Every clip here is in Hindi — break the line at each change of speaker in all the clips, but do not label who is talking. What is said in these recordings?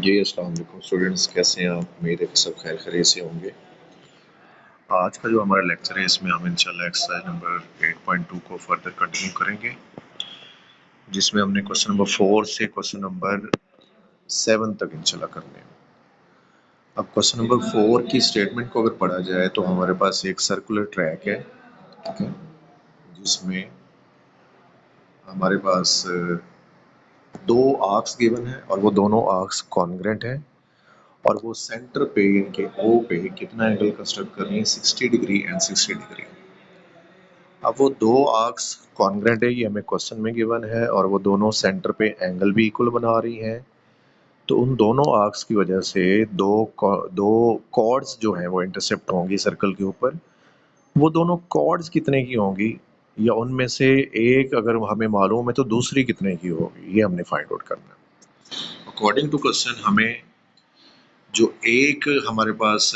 जी, अस्सलाम वालेकुम स्टूडेंट्स, कैसे हैं आप? उम्मीद है कि सब खैर खैरियत से होंगे। आज का जो हमारा लेक्चर है इसमें हम इंशाल्लाह एक्सरसाइज नंबर 8.2 को फर्दर कंटिन्यू करेंगे, जिसमें हमने क्वेश्चन नंबर 4 से क्वेश्चन नंबर 7 तक इंशाल्लाह करने हैं। अब क्वेश्चन नंबर 4 की स्टेटमेंट को अगर पढ़ा जाए तो हमारे पास एक सर्कुलर ट्रैक है, ठीक है, जिसमें हमारे पास दो आर्क्स गिवन है और वो दोनों आर्क्स कॉन्ग्रेंट हैं और वो सेंटर पे इनके ओ पे कितना एंगल कंस्ट्रक्ट कर रही है, 60 डिग्री एंड 60 डिग्री। अब वो दो आर्क्स कॉन्ग्रेंट है, ये हमें क्वेश्चन में गिवन है, और वो दोनों सेंटर पे एंगल भी इक्वल बना रही हैं। तो उन दोनों आर्क्स की वजह से दो कॉर्ड्स जो हैं वो इंटरसेप्ट होंगी सर्कल के ऊपर। वो दोनों कॉर्ड्स कितने की होंगी, या उनमें से एक अगर हमें मालूम है तो दूसरी कितने की होगी, ये हमने फाइंड आउट करना है। अकॉर्डिंग टू क्वेश्चन हमें जो एक हमारे पास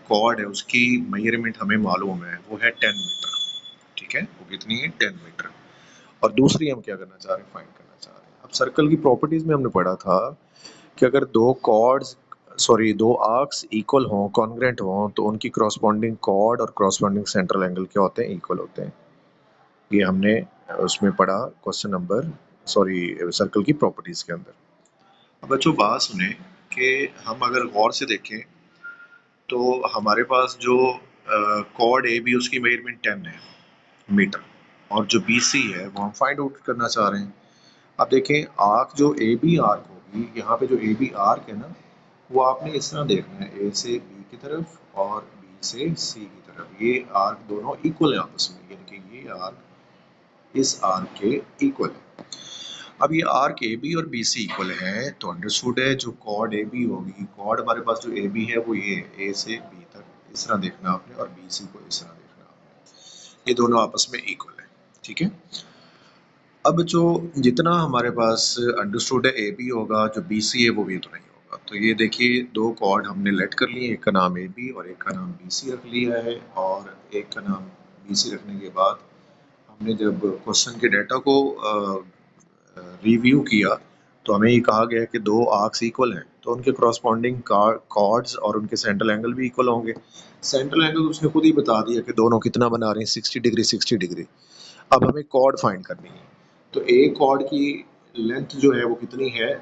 कॉर्ड है उसकी मेजरमेंट हमें मालूम है, वो है 10 मीटर, ठीक है, वो कितनी है 10 मीटर। और दूसरी हम क्या करना चाह रहे हैं, फाइंड करना चाह रहे हैं। अब सर्कल की प्रॉपर्टीज में हमने पढ़ा था कि अगर दो आर्क्स इक्वल हों, कॉन्ग्रेंट हों, तो उनकी करस्पॉन्डिंग कॉर्ड और करस्पॉन्डिंग सेंट्रल एंगल क्या होते हैं, इक्वल होते हैं। ये हमने उसमें पढ़ा क्वेश्चन नंबर सर्कल की प्रॉपर्टीज के अंदर। अब बच्चों बात सुने कि हम अगर गौर से देखें तो हमारे पास जो कॉर्ड ए बी उसकी मेजरमेंट 10 है मीटर, और जो बी सी है वो हम फाइंड आउट करना चाह रहे हैं। अब देखें आर्क जो ए बी आर्क होगी, यहाँ पे जो ए बी आर्क है ना, वो आपने इस तरह देखना है, ए से बी की तरफ और बी से सी की तरफ। ये आर्क दोनों इक्वल है आपस में, यानी कि ये आर्क इस आर्क के इक्वल है। अब ये आर्क ए बी और बी सी इक्वल है, तो अंडरस्टूड है जो कॉर्ड ए बी होगी, कॉर्ड हमारे पास जो ए बी है वो ये ए से बी तक इस तरह देखना आपने, और बी सी को इस तरह देखना आपने। ये दोनों आपस में इक्वल है, ठीक है। अब जो जितना हमारे पास अंडरस्टूड है ए बी होगा, जो बी सी है वो भी उतना ही होगा। तो ये देखिए दो कॉर्ड हमने लेट कर लिए, एक का नाम ए बी और एक का नाम बी सी रख लिया है, और एक का नाम बी सी रखने के बाद हमने जब क्वेश्चन के डाटा को रिव्यू किया तो हमें ये कहा गया कि दो आर्क्स इक्वल हैं, तो उनके करस्पॉन्डिंग कॉर्ड्स और उनके सेंट्रल एंगल भी इक्वल होंगे। सेंट्रल एंगल उसने खुद ही बता दिया कि दोनों कितना बना रहे हैं, 60 डिग्री 60 डिग्री। अब हमें कॉर्ड फाइंड करनी है, तो एक कॉर्ड की लेंथ जो है वो कितनी है,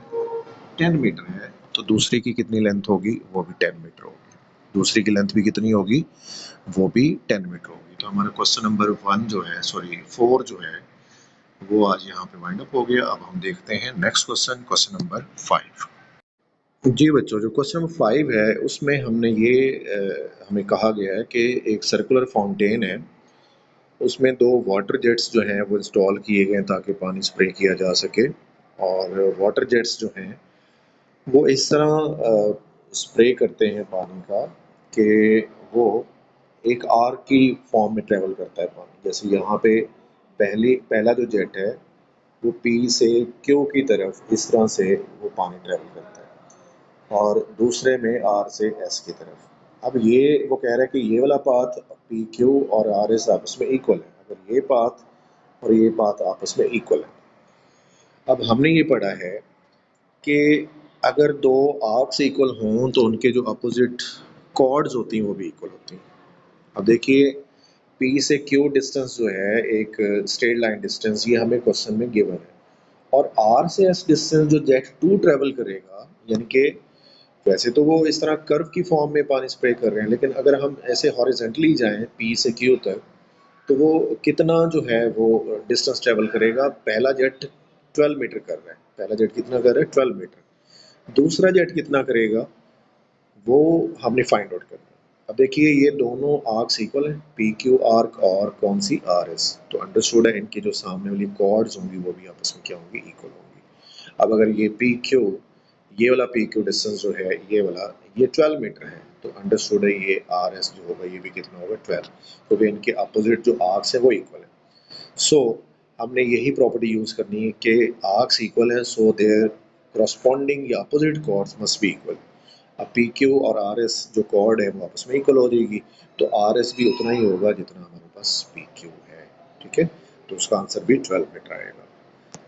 10 मीटर है, तो दूसरी की कितनी लेंथ होगी, वो भी 10 मीटर होगी। दूसरी की लेंथ भी कितनी होगी, वो भी 10 मीटर होगी। तो हमारा क्वेश्चन नंबर 4 जो है वो आज यहाँ पे वाइंड अप हो गया। अब हम देखते हैं नेक्स्ट क्वेश्चन, क्वेश्चन नंबर 5। जी बच्चों, जो क्वेश्चन नंबर 5 है उसमें हमने हमें कहा गया है कि एक सर्कुलर फाउंटेन है, उसमें दो वाटर जेट्स जो हैं वो इंस्टॉल किए गए हैं ताकि पानी स्प्रे किया जा सके। और वाटर जेट्स जो हैं वो इस तरह स्प्रे करते हैं पानी का कि वो एक आर्क की फॉर्म में ट्रेवल करता है पानी। जैसे यहाँ पे पहला जो जेट है वो पी से क्यू की तरफ इस तरह से वो पानी ट्रेवल करता है, और दूसरे में आर से एस की तरफ। अब ये वो कह रहा है कि ये वाला पाथ पी क्यू और आर एस आपस में इक्वल है, अगर ये पाथ और ये पाथ आपस में इक्वल है। अब हमने ये पढ़ा है कि अगर दो आर्क्स इक्वल हों तो उनके जो अपोजिट कॉर्ड्स होती हैं वो भी इक्वल होती हैं। अब देखिए पी से क्यू डिस्टेंस जो है एक स्ट्रेट लाइन डिस्टेंस, ये हमें क्वेश्चन में गिवन है, और आर से एस डिस्टेंस जो जेट टू ट्रेवल करेगा, यानी कि वैसे तो वो इस तरह कर्व की फॉर्म में पानी स्प्रे कर रहे हैं, लेकिन अगर हम ऐसे हॉरिजेंटली जाएं पी से क्यू तक, तो वो कितना जो है वो डिस्टेंस ट्रेवल करेगा। पहला जेट 12 मीटर कर रहा है, पहला जेट कितना कर रहा है, 12 मीटर। दूसरा जेट कितना करेगा वो हमने फाइंड आउट करना है। अब देखिए ये दोनों आर्क्स इक्वल हैं, पी क्यू आर्क और कौन सी आर एस, तो अंडरस्टूड है इनकी जो सामने वाली कॉर्ड्स होंगी वो भी आपस में क्या होंगी, इक्वल होंगी। अब अगर ये पी क्यू, ये वाला पी क्यू डिस्टेंस जो है ये वाला, ये 12 मीटर है, तो अंडरस्टूड है ये आर एस जो होगा ये भी कितना होगा, 12, क्योंकि इनके अपोजिट जो आर्क्स है वो इक्वल है। सो हमने यही प्रॉपर्टी यूज करनी है कि आर्क्स इक्वल है, सो देयर करस्पॉन्डिंग या opposite chords must be equal. अब पी क्यू और आर एस जो कॉर्ड है वो आपस में इक्वल हो जाएगी, तो आर एस भी उतना ही होगा जितना हमारे पास पी क्यू है, ठीक है। तो उसका आंसर भी 12 मीटर आएगा।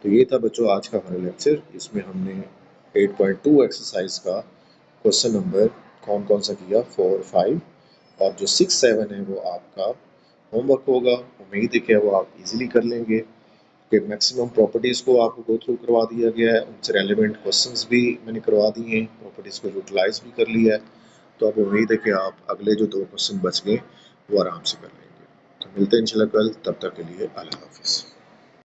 तो ये था बच्चों आज का हमारा लेक्चर, इसमें हमने 8.2 एक्सरसाइज का क्वेश्चन नंबर कौन कौन सा किया, 4, 5 और जो 6, 7 है वो आपका होमवर्क होगा। उम्मीद है कि वो आप इजीली कर लेंगे कि मैक्सिमम प्रॉपर्टीज़ को आपको गो थ्रू करवा दिया गया है, उनसे रेलिवेंट क्वेश्चंस भी मैंने करवा दिए हैं, प्रॉपर्टीज़ को यूटिलाइज भी कर लिया है। तो अब उम्मीद है कि आप अगले जो 2 क्वेश्चन बच गए वो आराम से कर लेंगे। तो मिलते हैं इंशाल्लाह कल, तब तक के लिए अल्लाह हाफिज़।